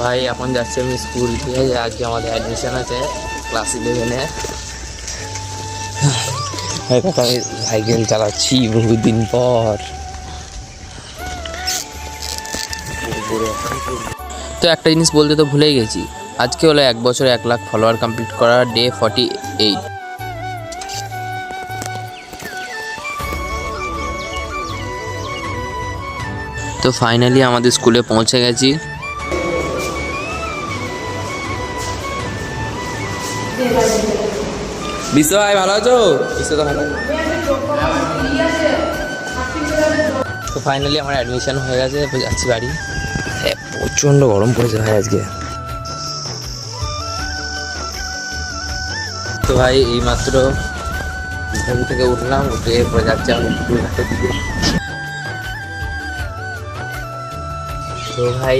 ভাই এখন যাচ্ছি আমি স্কুল, ঠিক আছে। আজকে আমাদের অ্যাডমিশন আছে ক্লাস 11-এ। আমি সাইকেল চালাচ্ছি বহুদিন পর। তো একটা জিনিস বলতে তো ভুলেই গেছি, আজকে হলো 1 বছর 1 লাখ ফলোয়ার কমপ্লিট করার ডে 48। তো ফাইনালি আমাদের স্কুলে পৌঁছে গেছি। বিশ্ব ভাই ভালো আছো? বিশ্ব তো ভালো। তো ফাইনালি আমার অ্যাডমিশন হয়ে গেছে, যাচ্ছি বাড়ি। প্রচণ্ড গরম পড়েছে ভাই আজকে। তো ভাই এইমাত্র ঘুম থেকে উঠলাম, উঠে এরপরে যাচ্ছি আমি স্কুল ঘাটের দিকে। তো ভাই